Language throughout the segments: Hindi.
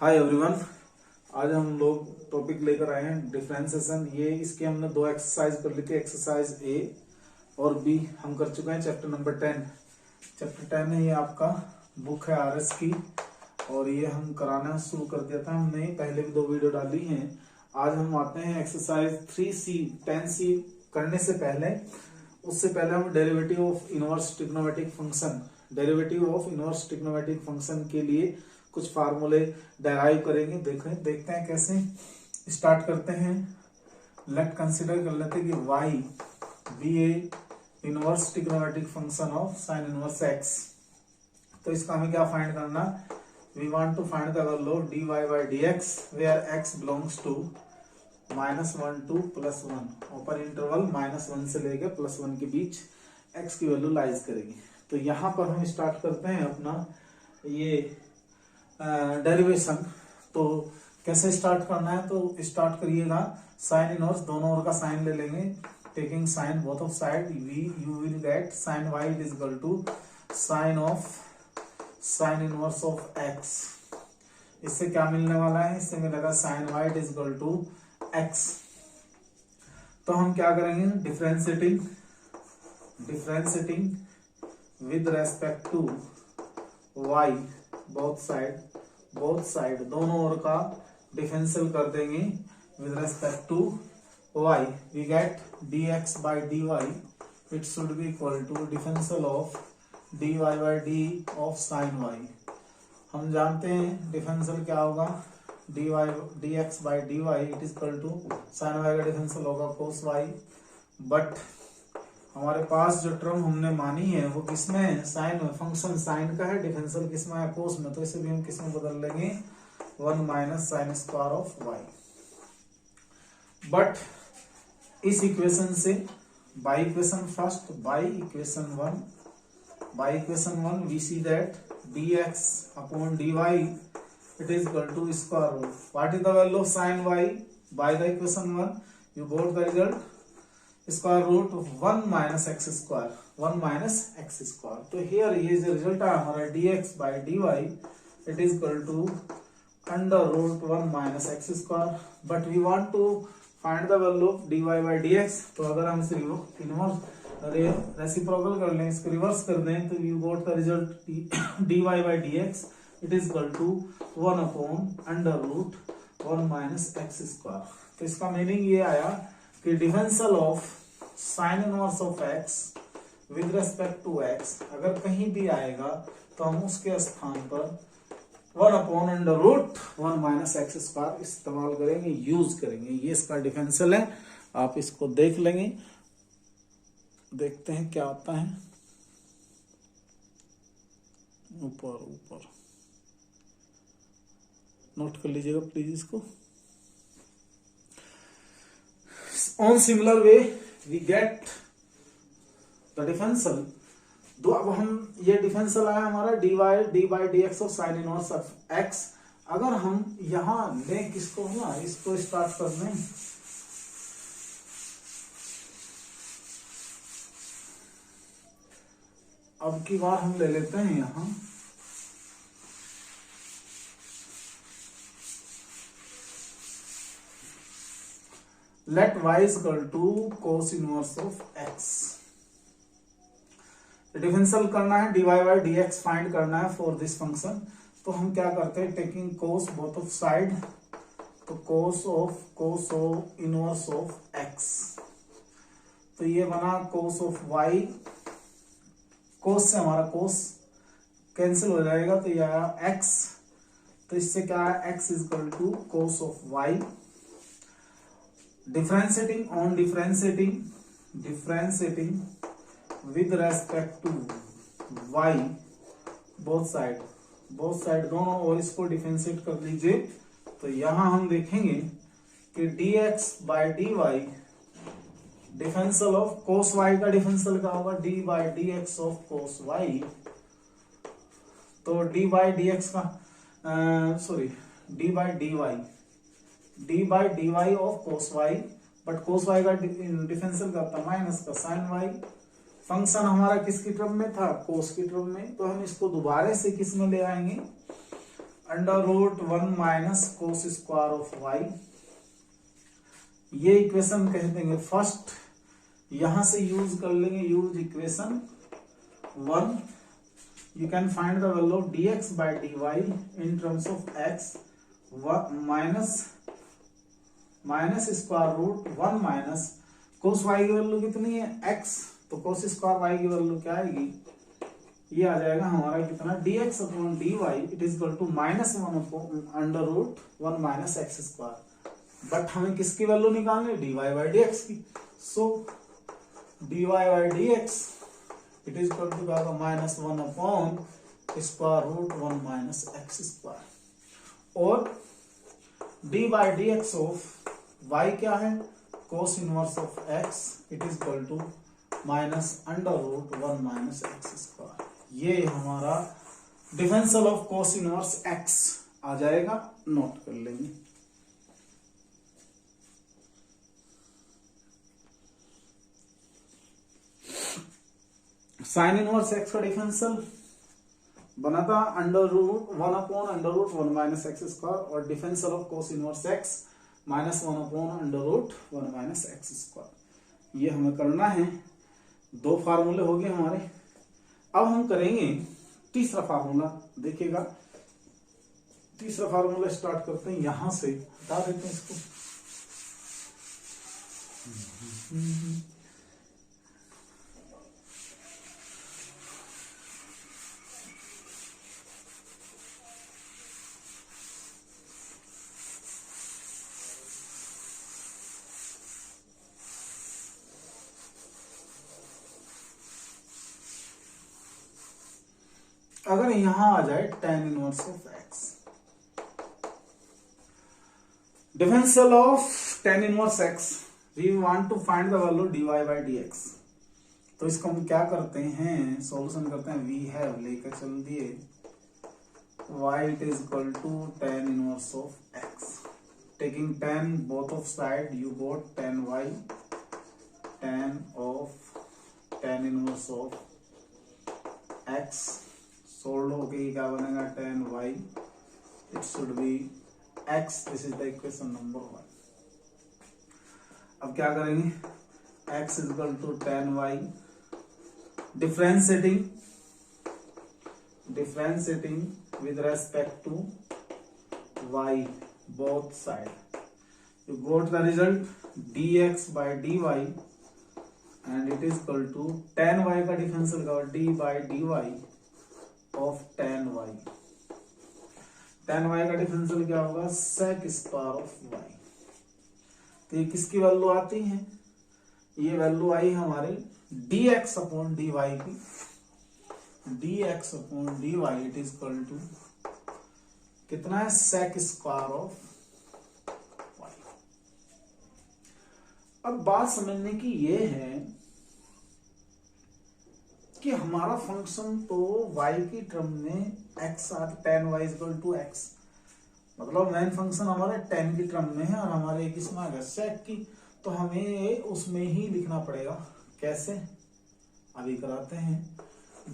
हाय एवरीवन, आज हम लोग टॉपिक लेकर आए हैं डिफरेंशिएशन। ये इसके हमने दो एक्सरसाइज कर ली थी, एक्सरसाइज ए और बी हम कर चुके हैं। चैप्टर नंबर 10 है, ये आपका बुक है आरएस की, और ये हम कराना शुरू कर दिया था हमने, पहले भी 2 वीडियो डाली हैं। आज हम आते हैं एक्सरसाइज 3C 10C करने से पहले, उससे पहले हम derivative of inverse trigonometric function के लिए कुछ फार्मूले डेराइव करेंगे। देखते हैं कैसे। स्टार्ट करते हैं। लेट कंसीडर कर लेते हैं कि y be a inverse trigonometric function of sine inverse x। तो इसका हमें क्या फाइंड करना, we want to find the value of dy by dx where x belongs to -1 to +1, open interval -1 से लेकर +1 के बीच x की वैल्यू लाइज करेंगे। तो यहाँ पर हम स्टार्ट करते हैं अपना ये डेरिवेशन। तो कैसे स्टार्ट करना है, तो स्टार्ट करिएगा साइन इनवर्स, दोनों ओर का साइन ले लेंगे, taking sine both of side, you will get sine y is equal to sine inverse of x। इससे क्या मिलने वाला है, इससे मिलेगा sine y is equal to x। तो हम क्या करेंगे, differentiating with respect to y, both side दोनों ओर का डिफरेंशियल कर देंगे with respect to y। We get dx by dy, it should be equal to differential of dy by d of sine y। हम जानते हैं डिफरेंशियल क्या होगा, dx by dy it is equal to sine y का डिफरेंशियल होगा cos y। बट हमारे पास जो टर्म हमने मानी है वो किसमें है, साइन में। फंक्शन साइन का है, डिफरेंशियल किसमें है, कोस में। तो इसे भी हम किसमें बदल लेंगे, 1 minus sine square of y। But इस इक्वेशन से by equation first, by equation 1 we see that dx upon dy it is equal to square root what is the value of sine y by the equation 1, you got the result square root 1 minus x square. तो हियर ये जो रिजल्ट है हमारा dx by dy it is equal to under root 1 minus x square. But we want to find the value of dy by dx। तो अगर हम इसे रेसिप्रोकल कर लें, इसको रिवर्स कर दें, तो you got the result dy by dx it is equal to 1 upon under root 1 minus x square. तो इसका मीनिंग ये आया कि differential of sine inverse of x with respect to x अगर कहीं भी आएगा तो हम उसके स्थान पर 1 upon under root 1 minus x square इस्तेमाल करेंगे, यूज करेंगे। ये इसका डिफरेंशियल है, आप इसको देख लेंगे। देखते हैं क्या आता है। ऊपर नोट कर लीजिएगा प्लीज इसको। On similar way we get the differential। तो अब हम ये डिफरेंशियल आया हमारा dy by dx of sine inverse of x। अगर हम यहां लें किसको ना, इसको स्टार्ट कर दें, अब की बार हम ले लेते हैं यहां let y is equal to cos inverse of x। Differential करना है, dy by dx फाइंड करना है फॉर दिस फंक्शन। तो हम क्या करते हैं, taking cos both of side, तो cos of inverse of x। तो ये बना cos ऑफ y, cos से हमारा cos कैंसिल हो जाएगा, तो ये आया x। तो इससे क्या है, x is equal to cos of y। differentiating with respect to y, both side दोनों और इसको डिफरेंशिएट कर लीजिए। तो यहां हम देखेंगे कि dx by dy differential of cos y का डिफरेंशियल क्या होगा, d by dx of cos y। तो d by dx का d by dy of cos y, but cos y का डिफरेंशियल क्या था, माइनस का साइन y। फंक्शन हमारा किसकी टर्म में था, cos की टर्म में। तो हम इसको दोबारा से किस में ले आएंगे, under root 1 minus cos square of y, ये इक्वेशन कह देंगे फर्स्ट, यहां से यूज कर लेंगे, use equation 1, you can find the value of dx by dy in terms of x minus square root 1 minus cos y की वैल्यू कितनी है x, तो कोस स्क्वायर y की वैल्यू क्या आएगी, ये आ जाएगा हमारा कितना dx upon dy it is equal to minus 1 upon under root 1 minus x square, but हमें किसकी वैल्यू निकालनी है, dy by dx की, so dy by dx it is equal to क्या minus 1 upon square root 1 minus x square, और d by dx ऑफ y क्या है, cos inverse of x it is equal to minus under root 1 minus x square, ये हमारा differential of cos inverse x आ जाएगा, नोट कर लेंगे। साइन इनवर्स x का डिफरेंशियल बना था under root 1 upon under root 1 minus x square, और differential of cos inverse x minus 1 upon under root 1 minus x square, ये हमें करना है। दो फार्मूले हो गए हमारे, अब हम करेंगे तीसरा फार्मूला, देखिएगा तीसरा फार्मूला स्टार्ट करते हैं, यहां से हटा देते हैं इसको, अगर यहां आ जाए tan inverse of x, differential of tan inverse x, we want to find the value dy by dx, तो इसको हम क्या करते हैं, सॉल्यूशन करते हैं, वी हैव लेकर चल दिए y it is equal to tan inverse of x, taking tan both of side you got tan y, tan of tan inverse of x solve होके क्या बनेगा tan y, it should be x, this is the equation number 1। अब क्या करेंगे, x is equal to tan y, differentiating with respect to y both side, you got the result dx by dy and it is equal to tan y का डिफरेंशियल का d by dy of tan y, tan y का डिफरेंशियल क्या होगा, sec स्क्वायर ऑफ y, तो ये किसकी वैल्यू आती है, ये वैल्यू आई हमारी dx अपॉन dy की, dx upon dy it is equal to कितना है, sec स्क्वायर ऑफ y। अब बात समझने की ये है कि हमारा फंक्शन तो y की टर्म में x आ, tan y equal to x, मतलब मेन फंक्शन हमारे tan की टर्म में है और हमारे किसमें आ गया, sec की, तो हमें उसमें ही लिखना पड़ेगा, कैसे अभी कराते हैं,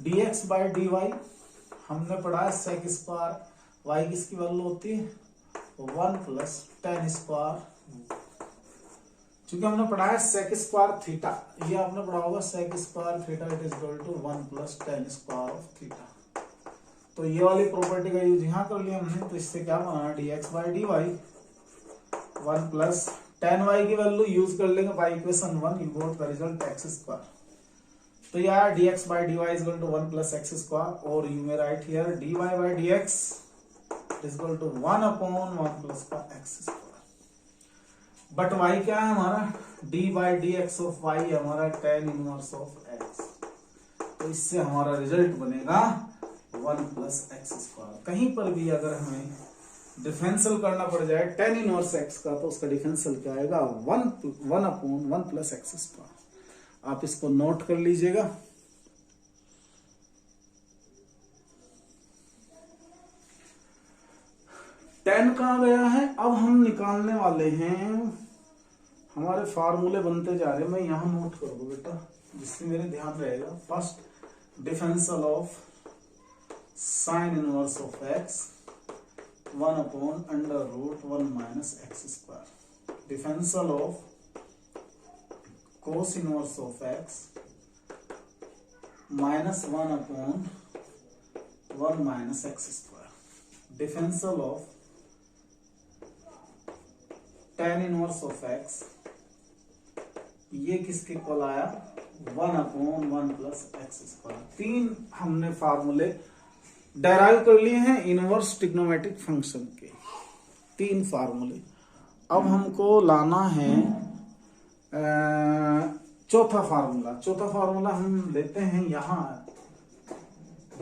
dx by dy हमने पढ़ा है sec स्क्वायर, y किसकी वैल्यू होती है 1 प्लस tan स्क्वायर, चूंकि हमने पढ़ा है sec स्क्वायर थीटा, ये आपने पढ़ा होगा sec square theta it is equal to 1 plus tan square of theta, तो ये वाली प्रॉपर्टी का यूज यहाँ कर लिया हमने, तो इससे क्या बना dx by dy 1 plus tan y की वैल्यू यूज कर लेंगे by equation 1, you got the result x square, तो यार dx by dy is equal to 1 plus x square, और you may write here dy by dx is equal to 1 upon 1 plus का x स्क्वायर, बट y क्या है हमारा, d by dx ऑफ y हमारा tan इनवर्स ऑफ x, तो इससे हमारा रिजल्ट बनेगा 1 प्लस एक्स स्क्वायर। कहीं पर भी अगर हमें डिफरेंशियल करना पड़ जाए tan इनवर्स x का, तो उसका डिफरेंशियल क्या आएगा 1 अपॉन 1 प्लस एक्स स्क्वायर, आप इसको नोट कर लीजिएगा। tan कहाँ गया है, अब हम निकालने वाले हैं, हमारे फार्मूले बनते जा रहे हैं, मैं यहां नोट कर दूं बेटा जिससे मेरे ध्यान रहेगा। First differential of sine inverse of x 1/√1 minus x square. Differential of cos inverse of x -1/1 minus x square. Differential of tan inverse of x, ये किसके इक्वल आया 1/1 प्लस एक्स स्क्वायर। तीन हमने फार्मूले डेराइव कर लिए हैं इनवर्स ट्रिग्नोमेट्रिक फंक्शन के, तीन फार्मूले। अब हमको लाना है चौथा फार्मूला। चौथा फार्मूला हम लेते हैं यहां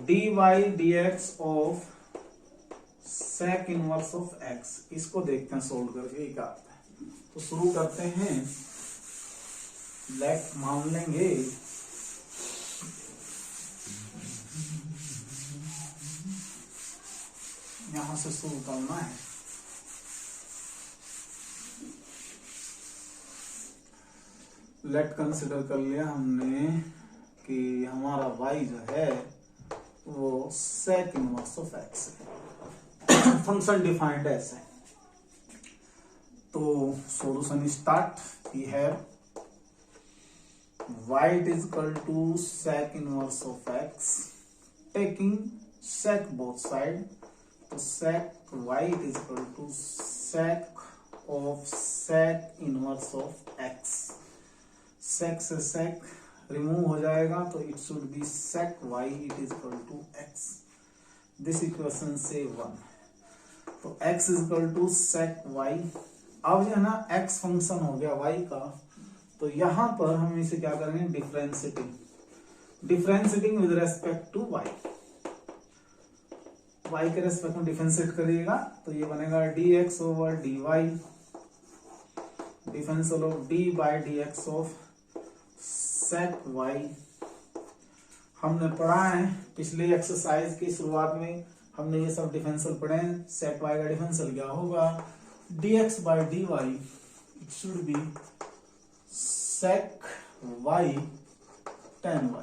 dy/dx of sec inverse of x। इसको देखते हैं सोल्व करके क्या आता है। तो शुरू करते हैं, लेट मान लेंगे यहां से शुरू करना है। लेट कंसिडर कर लिया हमने कि हमारा y जो है वो sec इनवर्स ऑफ x है। फंक्शन डिफाइंड ऐसे। तो solution start. We have y is equal to sec inverse of x, taking sec both side, तो sec y is equal to sec of sec inverse of x। sec से sec रिमूव हो जाएगा तो it should be sec y it is equal to x। this equation से 1, तो x is equal to sec y। अब जो है ना x फंक्शन हो गया y का, तो यहां पर हम इसे क्या करेंगे differentiating with respect to y। y के रेस्पेक्ट में डिफरेंशिएट करिएगा तो ये बनेगा dx over dy, differential of d/dx of sec y। हमने पढ़ा है पिछले एक्सरसाइज की शुरुआत में, हमने ये सब डिफरेंशियल पढ़े हैं। sec y का डिफरेंशियल क्या होगा dx/dy, it should B sec y tan y,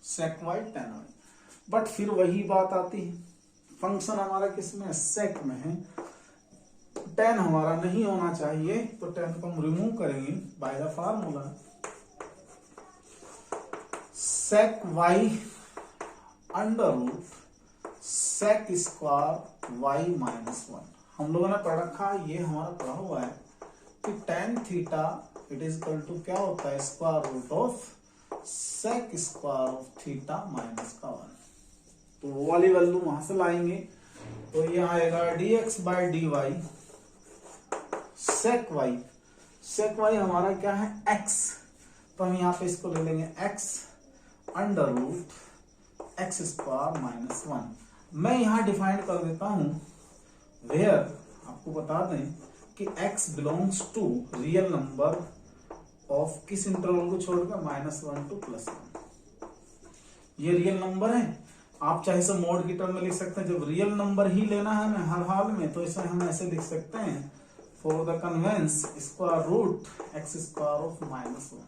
sec y tan y। But फिर वही बात आती है, फंक्शन हमारा किसमें sec में है, tan हमारा नहीं होना चाहिए, तो tan को हम रिमूव करेंगे by the formula sec y under root sec square y minus 1। हम लोगों ने पढ़ रखा, ये हमारा पढ़ा हुआ है कि tan theta it is equal to क्या होता है square root of sec square of theta minus का 1। तो वो वाली वैल्यू वहां से लाएंगे, तो ये आएगा dx/dy sec y हमारा क्या है x, तो हम यहाँ पे इसको ले लेंगे x under root x square minus 1। मैं यहाँ डिफाइन कर देता हूं वेयर, आपको बता दें कि x belongs to real number of किस इंटरवल को छोड़कर -1 to +1। ये रियल नंबर है, आप चाहे इसे मोड की टर्म में लिख सकते हैं। जब रियल नंबर ही लेना है हमें हर हाल में, तो इसे हम ऐसे लिख सकते हैं for the convenience square root x square of -1।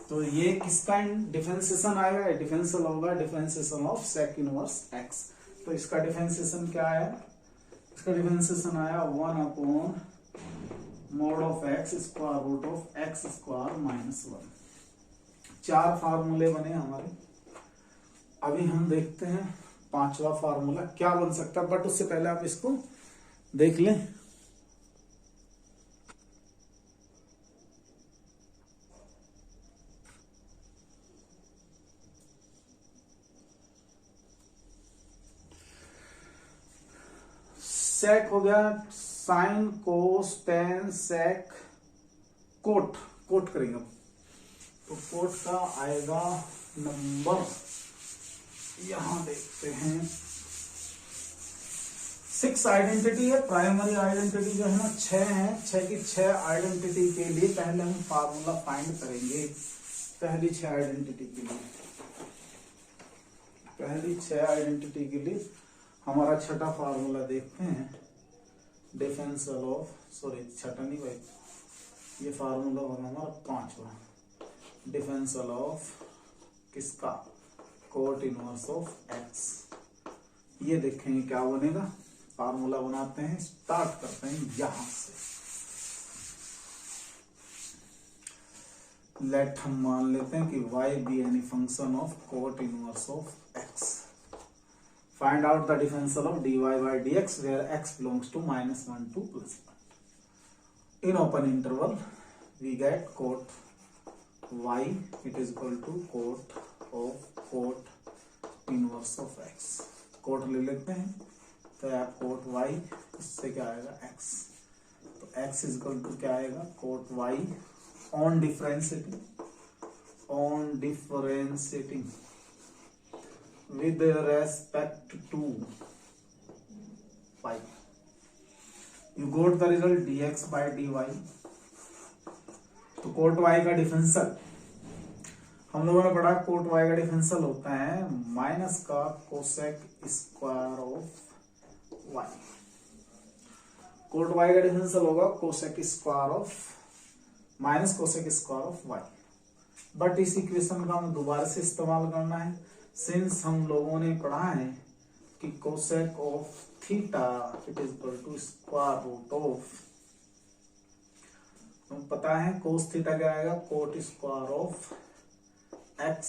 तो ये किसका डिफरेंशिएशन आएगा, डिफरेंशियल होगा differentiation of sec inverse x। तो इसका डिफरेंशिएशन क्या है, इसका डिफरेंशिएशन आया 1/mod of x square root of x square -1। 4 फार्मूले बने हमारे। अभी हम देखते हैं पांचवा फार्मूला क्या बन सकता है, बट उससे पहले आप इसको देख लें। सेक हो गया sine cos tan sec cot, cot करेंगे। तो कोट का आएगा नंबर, यहां देखते हैं 6 आइडेंटिटी है। प्राइमरी आइडेंटिटी जो है ना 6 है, 6 की 6 आइडेंटिटी के लिए पहले हम फार्मूला फाइंड करेंगे। पहली 6 आइडेंटिटी के लिए, पहली 6 आइडेंटिटी के लिए हमारा छठा फार्मूला देखते हैं डिफरेंशियल ऑफ, सॉरी छठा नहीं भाई, ये फार्मूला होगा हमारा पांचवा, डिफरेंशियल ऑफ किसका कोट इनवर्स ऑफ एक्स। ये देखेंगे क्या बनेगा, फार्मूला बनाते हैं, स्टार्ट करते हैं यहां से। लेट हम मान लेते हैं कि y be any function of cot inverse of x। Find out the differential of dy by dx where x belongs to -1 to +1। In open interval we get cot y it is equal to cot of cot inverse of x। Cot ले लेते हैं तो आप कोट y, इससे क्या आएगा x, तो x इज इक्वल टू क्या आएगा cot y on differentiating with respect to y, you got the result dx by dy। तो कोट y का डिफरेंशियल हम लोगों ने पढ़ा, कोट y का डिफरेंशियल होता है माइनस का cosec square of y। Cot y का डिफरेंशियल होगा cosec square of minus cosec square of y। But इस इक्वेशन का हमें दोबारा से इस्तेमाल करना है, सिंस हम लोगों ने पढ़ा है कि cosec of theta it is equal to square root of, हम पता है कोस थीटा क्या आएगा cot square of x,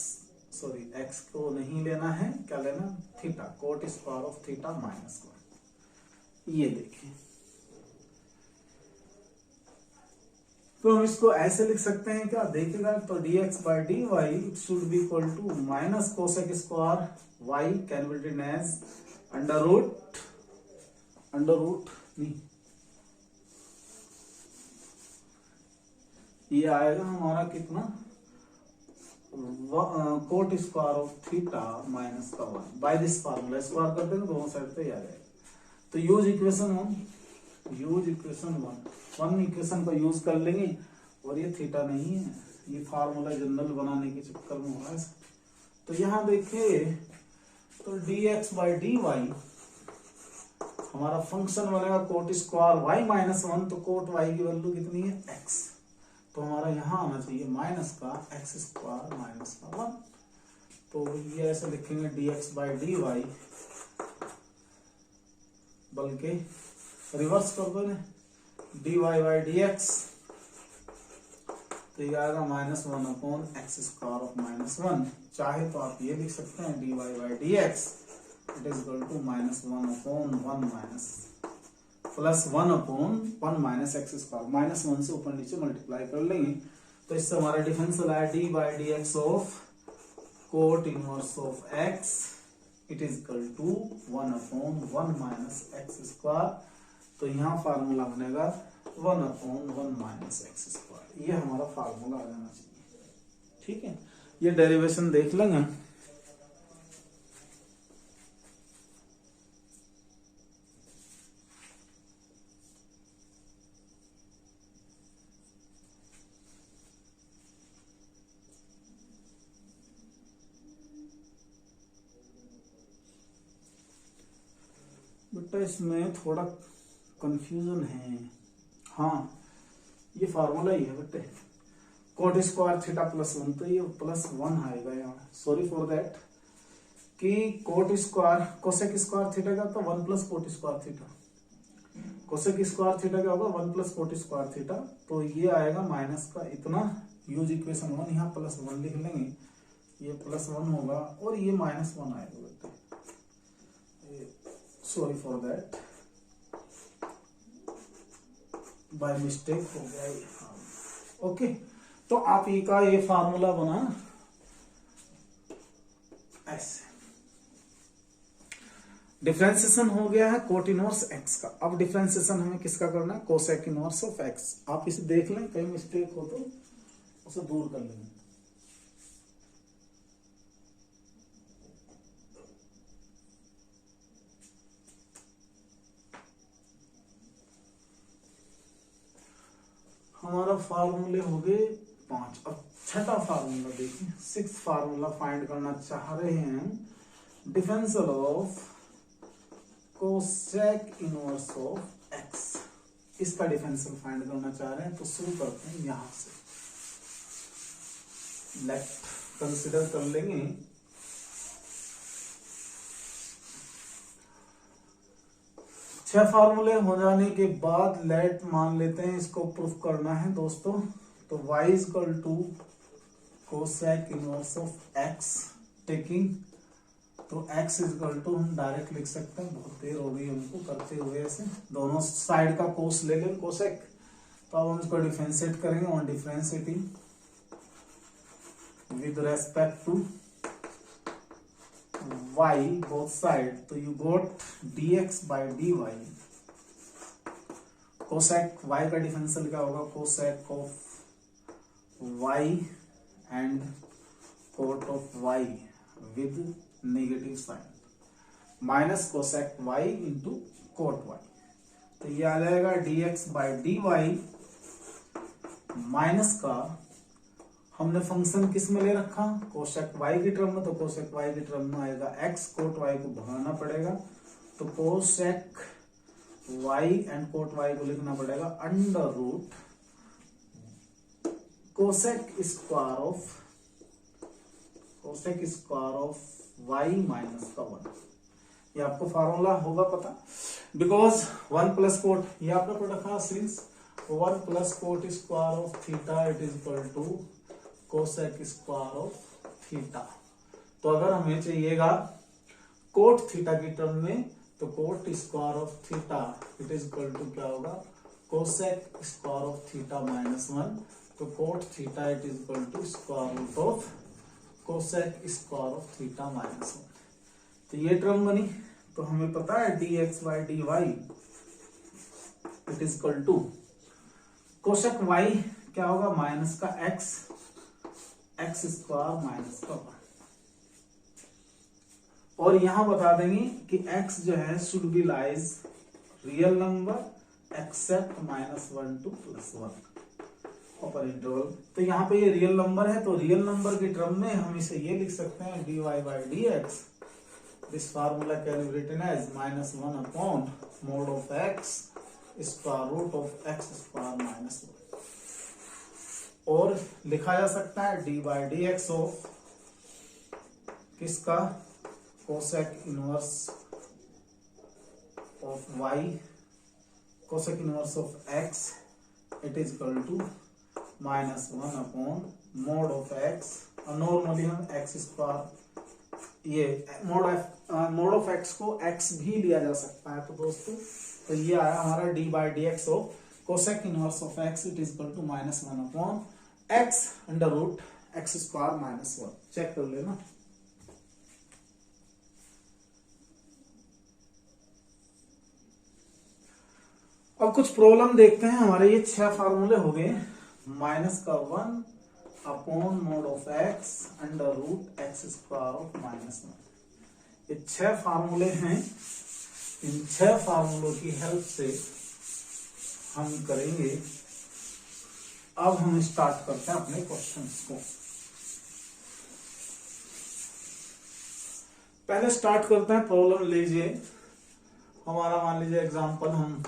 sorry x को नहीं लेना है, क्या लेना theta, cot square of theta -1। ये देखिए, तो हम इसको ऐसे लिख सकते हैं क्या, देखिएगा तो dx by dy it should be equal to minus cosec square y can be written as under root नहीं, ये आएगा हमारा कितना cot square of theta minus का 1 बाय दिस फार्मूला। स्क्वायर कर देंगे दोनों साइड पे आ जाएगा। तो यूज इक्वेशन 1 इक्वेशन को यूज कर लेंगे, और ये थीटा नहीं है, ये फार्मूला जनरल बनाने के चक्कर में हो रहा है। तो यहां देखिए तो dx by dy हमारा फंक्शन बनेगा कोट स्क्वायर y -1, तो कोट y की वैल्यू कितनी है x, तो हमारा यहां आना चाहिए माइनस का x स्क्वायर माइनस का 1। तो ये ऐसे लिखेंगे dx by dy, बल्कि रिवर्स कर दो ना, dy by dx, तो ये आएगा -1 अपॉन एक्स स्क्वायर ऑफ -1। चाहे तो आप ये लिख सकते हैं dy by dx it is equal to -1 upon 1 minus plus 1 upon 1 minus x square, -1 से ऊपर नीचे मल्टीप्लाई कर लेंगे, तो इससे हमारा डिफरेंशियल आया d by d x of cot inverse of x it is equal to 1 upon 1 minus x square. तो यहाँ फार्मूला बनेगा 1 अपॉन 1 माइनस एक्स स्क्वायर, ये हमारा फार्मूला आ जाना चाहिए। ठीक है, ये डेरिवेशन देख लेंगे। बेटा इसमें थोड़ा कंफ्यूजन है, हाँ ये फार्मूला ही है बेटे, कोट स्क्वायर थीटा +1, तो ये +1 आएगा यहाँ, सॉरी फॉर दैट, कि coat square cosec square theta का तो 1 plus cot square theta, cosec square theta क्या होगा 1 प्लस कोट स्क्वायर थीटा, तो ये आएगा माइनस का इतना, यूज इक्वेशन 1, यहाँ +1 लिख लेंगे, ये +1 होगा और ये -1 आएगा बेटे, sorry for that by mistake हो गया। ओके, तो आप ये का ये फार्मूला बना ऐसे, डिफरेंशिएशन हो गया है कोट इनवर्स एक्स का। अब डिफरेंशिएशन हमें किसका करना है, कोसेक इनवर्स ऑफ एक्स। आप इसे देख लें, कहीं मिस्टेक हो तो उसे दूर कर लेंगे। हमारा फार्मूले हो गए 5। अब छठा फार्मूला देखिए, 6th फार्मूला फाइंड करना चाह रहे हैं, differential of cosec inverse of x, इसका डिफरेंशियल फाइंड करना चाह रहे हैं। तो शुरू करते हैं यहां से, लेफ्ट कंसिडर कर लेंगे। 6 फार्मूले हो जाने के बाद लेट मान लेते हैं इसको प्रूफ करना है दोस्तों। तो y equal to cosec inverse of x taking, तो x इक्वल टू हम डायरेक्ट लिख सकते हैं, बहुत देर हो गई हमको करते हुए ऐसे, दोनों साइड का कोस ले लें कोसेक। तो अब हम इसको डिफरेंशिएट करेंगे on differentiating with respect to y both side, तो you got dx by dy। Cosec y का डिफरेंशियल क्या होगा, cosec of y and cot of y with negative sign minus cosec y into cot y। तो ये आ जाएगा dx बाई dy माइनस का, हमने फंक्शन किस में ले रखा, कोसेक y की टर्म में, तो कोसेक y की टर्म में आएगा x, कोट y को भगाना पड़ेगा, तो cosec y and cot y को लिखना पड़ेगा under root cosec square of y minus का 1। ये आपको फार्मूला होगा पता, बिकॉज 1 प्लस कोट, ये आपने पढ़ रखा since 1 plus cot square of theta it is equal to cosec square of theta. तो अगर हमें चाहिएगा कोट थीटा की टर्म में, तो cot square of theta it is equal to क्या होगा, cosec square of theta minus 1, तो cot theta it is equal to square root of cosec square of theta minus 1। तो ये टर्म बनी, तो हमें पता है dx by dy it is equal to cosec y क्या होगा, माइनस का x स्क्वायर माइनस का 1। और यहां बता देंगे कि x जो है should be lies real number except -1 to +1 upper interval. तो यहाँ पे ये रियल नंबर है, तो रियल नंबर की टर्म में हम इसे ये लिख सकते हैं dy by dx, this formula can be written as -1 upon mod of x square root of x square minus 1। और लिखा जा सकता है dy बाई dx ऑफ किसका, cosec inverse of y, cosec inverse of x it is equal to -1 upon mod of x, और नॉर्मली हम x स्क्वायर, ये मोड ऑफ x को x भी लिया जा सकता है। तो दोस्तों तो ये आया हमारा d by d x of cosec inverse of x it is equal to -1 upon x under root x square minus 1। Check कर लेना। अब कुछ प्रॉब्लम देखते हैं। हमारे ये 6 फार्मूले हो गए, माइनस का 1 upon mod of x under root x square of -1। ये 6 फार्मूले हैं। इन 6 फार्मूलों की हेल्प से हम करेंगे। अब हम स्टार्ट करते हैं अपने क्वेश्चंस को। पहले स्टार्ट करते हैं, प्रॉब्लम लीजिए हमारा, मान लीजिए एग्जांपल, हम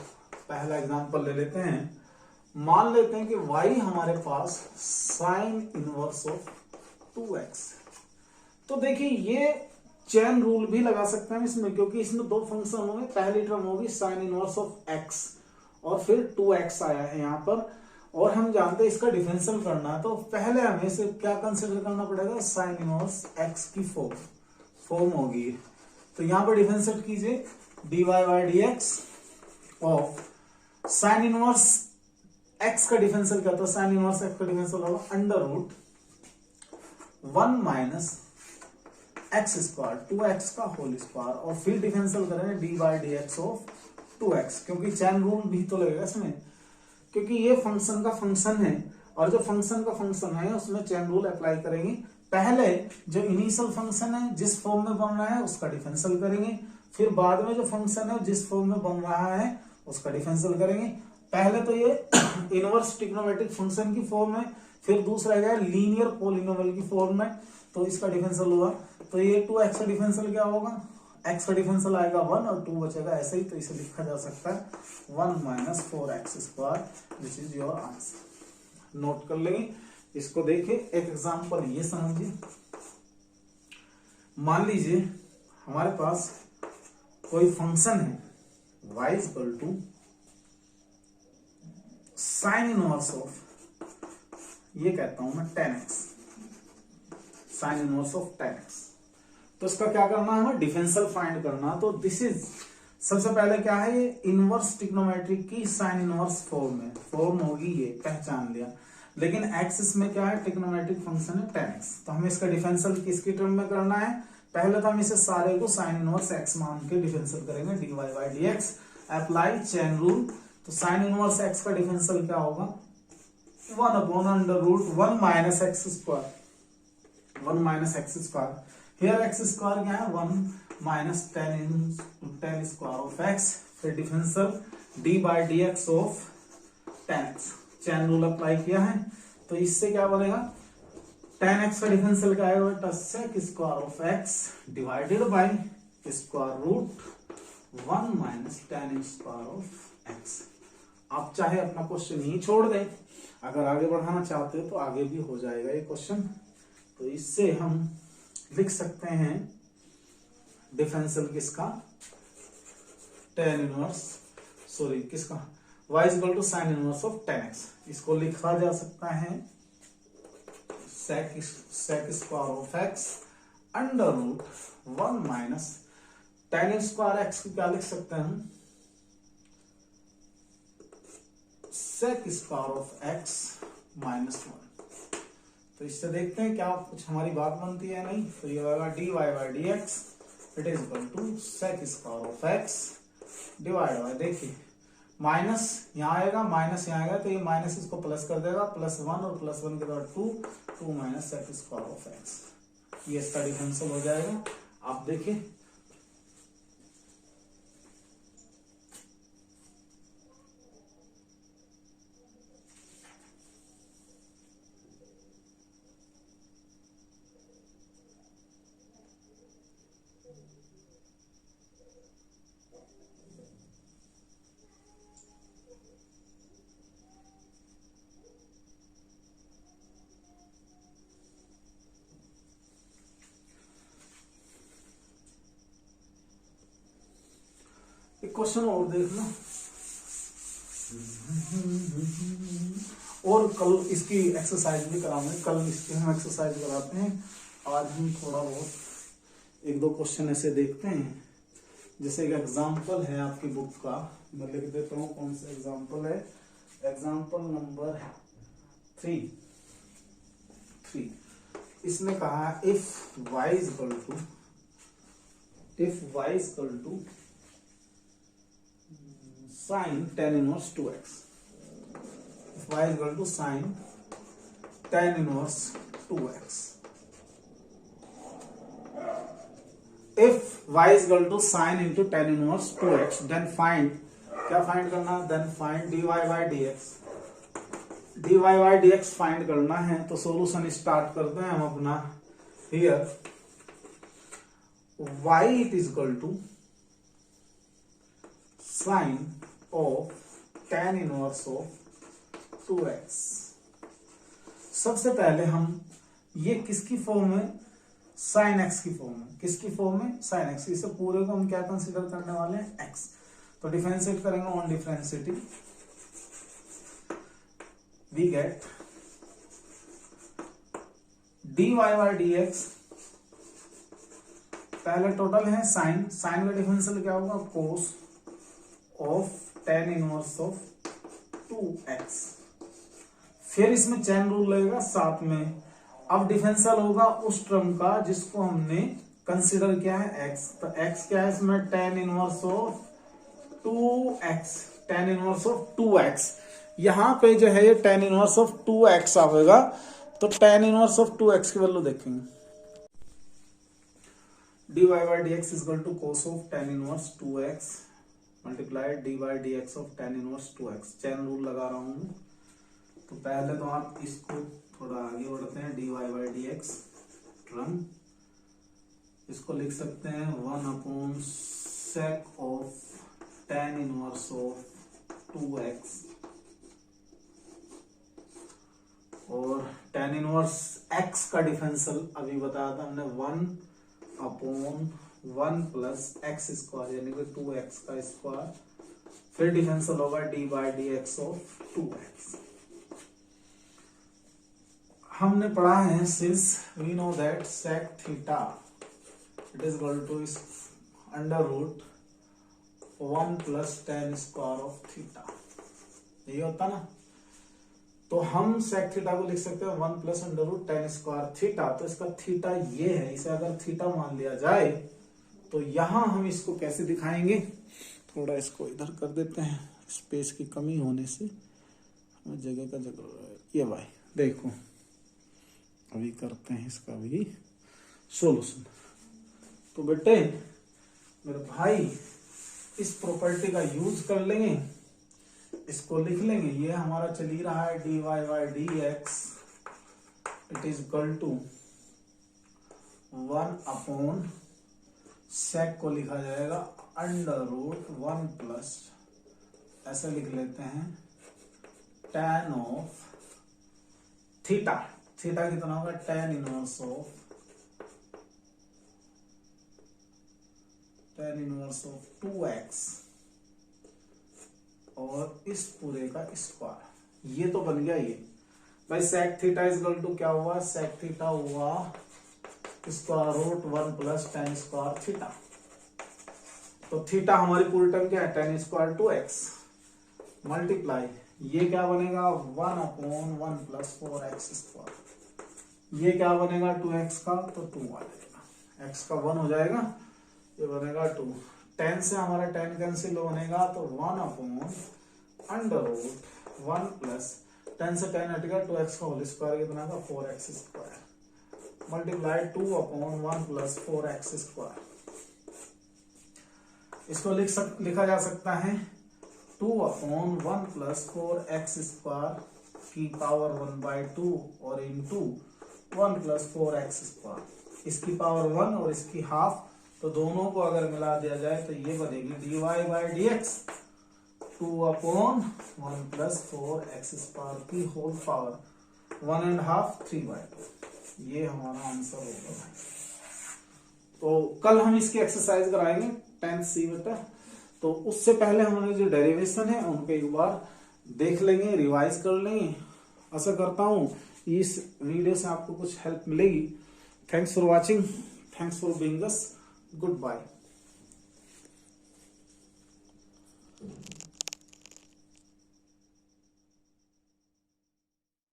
पहला एग्जांपल ले लेते हैं। मान लेते हैं कि y हमारे पास साइन इनवर्स ऑफ 2x। तो देखिए ये चेन रूल भी लगा सकते हैं इसमें, क्योंकि इसमें 2 फंक्शन होंगे। पहली टर्म होगी साइन इनवर्स ऑफ x और फिर 2x आया है यहाँ पर, और हम जानते हैं इसका डिफरेंशियल करना है। तो पहले हमें इसे क्या कंसिडर करना पड़ेगा, साइन इनवर्स x की फॉर्म होगी। तो यहाँ पर डिफरेंशिएट कीजिए dy by dx of sine inverse x का डिफरेंशियल क्या था, साइन इनवर्स x का डिफरेंशियल होगा under root 1 minus x square 2x का होल स्क्वायर, और फिर डिफरेंशियल करेंगे d by d x of 2x, क्योंकि चैन रूल भी तो लगेगा इसमें, क्योंकि ये फंक्शन का फंक्शन है और जो फंक्शन का फंक्शन है उसमें चैन रूल अप्लाई करेंगे। पहले जो इनिशियल फंक्शन है जिस फॉर्म में बन रहा है उसका डिफरेंशियल करेंगे, फिर बाद में जो फंक्शन है जिस फॉर्म में बन रहा है उसका डिफरेंशियल करेंगे। पहले तो ये इनवर्स ट्रिग्नोमेट्रिक फंक्शन की फॉर्म है, फिर दूसरा है लीनियर पॉलिनोमियल की फॉर्म में, तो इसका डिफरेंशियल होगा। तो ये 2x का डिफरेंशियल क्या होगा, x का डिफरेंशियल आएगा 1 और 2 बचेगा ऐसे ही। तो इसे लिखा जा सकता है 1 minus 4x square, this is your answer. Note कर लेंगे इसको। देखिए एक एग्जांपल ये समझिए। मान लीजिए हमारे पास कोई फंक्शन है y is equal to sine inverse of, ये कहता हूं मैं 10x, sign inverse of 10x। तो इसका क्या करना है हमें, डिफरेंशियल फाइंड करना। तो दिस इज, सबसे पहले क्या है, ये इनवर्स ट्रिग्नोमेट्रिक की साइन इनवर्स फॉर्म है, फॉर्म होगी ये, पहचान लिया। लेकिन x इसमें क्या है, ट्रिग्नोमेट्रिक फंक्शन है 10x। तो हमें इसका डिफरेंशियल किसकी टर्म में करना है, पहले तो हम इसे सारे को साइन इनवर्स x मान के डिफरेंशियल करेंगे, dy by dx, apply chain rule. तो साइन इनवर्स x का डिफरेंशियल क्या होगा, 1 upon under root 1 minus x square, 1 minus x square. Here x square क्या है, 1 माइनस 10 स्क्वायर ऑफ x, फिर differential d by d x of 10x, chain rule apply किया है। तो इससे क्या बनेगा, 10x का डिफरेंशियल क्या आएगा बेटा, sec square of x divided by square root 1 minus 10 square of x। आप चाहे अपना क्वेश्चन ही छोड़ दें, अगर आगे बढ़ाना चाहते हो तो आगे भी हो जाएगा ये क्वेश्चन। तो इससे हम लिख सकते हैं डिफरेंशियल किसका, tan इनवर्स, सॉरी किसका, y is equal to sine inverse of 10x। इसको लिखा जा सकता है sec square of x under root 1 minus tan square x को क्या लिख सकते हैं हम, sec square of x minus 1। तो इससे देखते हैं क्या कुछ हमारी बात बनती है नहीं। तो ये होगा dy by d x it is equal to sec square of x divide by, देखिए माइनस यहाँ आएगा, माइनस यहाँ आएगा, तो ये माइनस इसको प्लस कर देगा, +1 और +1 के बाद 2 minus sec square of x, ये इसका डिफरेंशियल हो जाएगा। आप देखिए एक क्वेश्चन और देखना, और कल इसकी एक्सरसाइज भी कराएंगे, कल इसकी हम एक्सरसाइज कराते हैं। आज हम थोड़ा बहुत एक दो क्वेश्चन ऐसे देखते हैं। जैसे एक एग्जाम्पल है आपकी बुक का, मैं लिख देता हूँ कौन सा एग्जाम्पल है, एग्जाम्पल नंबर 3। इसमें कहा if y is equal to sin tan inverse 2x, if y is equal to sin tan inverse 2x, if y is equal to sin into tan inverse 2x, then find, क्या फाइंड करना, then find dy by dx, dy by dx find करना है। तो सॉल्यूशन स्टार्ट करते हैं हम अपना। Here y it is equal to sin of tan inverse of 2x। सबसे पहले हम ये किसकी फॉर्म है, sin x की फॉर्म है, किसकी फॉर्म है, sin x। इसे पूरे को हम क्या कंसीडर करने वाले हैं, x। तो डिफरेंशिएट करेंगे on differentiating, we get dy by dx, पहले टोटल है साइन का डिफरेंशियल क्या होगा, cos of tan inverse of 2x। फिर इसमें चैन रूल लगेगा साथ में। अब डिफरेंशियल होगा उस टर्म का जिसको हमने कंसीडर किया है x। तो x क्या है इसमें, tan inverse of 2x, tan inverse of 2x। यहां पे जो है ये tan इनवर्स ऑफ 2x आएगा। तो tan इनवर्स ऑफ 2x की वैल्यू देखेंगे, dy by dx is equal to cos of tan inverse 2x multiplied d by d x of tan inverse 2x। Chain rule लगा रहा हूं। तो पहले तो आप इसको थोड़ा आगे बढ़ते हैं, dy by d x term, इसको लिख सकते हैं 1 upon sec of tan inverse of 2x, और tan इनवर्स x का डिफरेंशियल अभी बताया था हमने 1 अपॉन 1 प्लस एक्स स्क्वायर यानी कि 2x का स्क्वायर, फिर डिफरेंशियल होगा d by d x of 2x। हमने पढ़ा है since we know that sec theta it is equal to under root 1 plus tan square of theta, यही होता ना। तो हम sec थीटा को लिख सकते हैं 1 plus under root tan square theta. तो इसका थीटा ये है, इसे अगर थीटा मान लिया जाए तो यहां हम इसको कैसे दिखाएंगे, थोड़ा इसको इधर कर देते हैं, स्पेस की कमी होने से हमें जगह का जरूरत है। ये भाई देखो, अभी करते हैं इसका भी सॉल्यूशन। तो बेटे मेरे भाई इस प्रॉपर्टी का यूज कर लेंगे, इसको लिख लेंगे। ये हमारा चल ही रहा है d y by d x it is equal to 1 upon sec को लिखा जाएगा अंडर रूट 1 प्लस, ऐसे लिख लेते हैं, tan ऑफ थीटा। थीटा कितना होगा, tan इनवर्स ऑफ 2x और इस पूरे का स्क्वायर। ये तो बन गया ये भाई sec theta is equal to क्या हुआ, sec थीटा हुआ square root 1 plus tan square theta. तो थीटा हमारी पूरी टर्म क्या है, tan स्क्वायर 2x मल्टीप्लाई ये क्या बनेगा 1 अपॉन 1 प्लस 4x स्क्वायर। ये क्या बनेगा 2x का, तो 2 आ जाएगा, x का 1 हो जाएगा, ये बनेगा 2। tan से हमारा tan कैंसिल बनेगा तो 1 upon under root 1 plus tan से tan हटेगा 2x का होल स्क्वायर कितना का 4x square multiply 2 upon 1 plus 4x square. इसको लिखा जा सकता है 2 अपॉन 1 प्लस 4x स्क्वायर की पावर 1/2 और इंटू 1 प्लस 4x स्क्वायर, इसकी पावर 1 और इसकी हाफ, तो दोनों को अगर मिला दिया जाए तो ये बनेगी d y by d x 2 upon 1 plus 4x square की होल पावर 1.5 3/2। ये हमारा आंसर होगा भाई। तो कल हम इसकी एक्सरसाइज कराएंगे 10th सी बेटा। तो उससे पहले हमारे जो डेरिवेशन है उनको एक बार देख लेंगे, रिवाइज कर लेंगे। आशा करता हूँ इस वीडियो से आपको कुछ हेल्प मिलेगी। Thanks for watching, thanks for being us, good bye.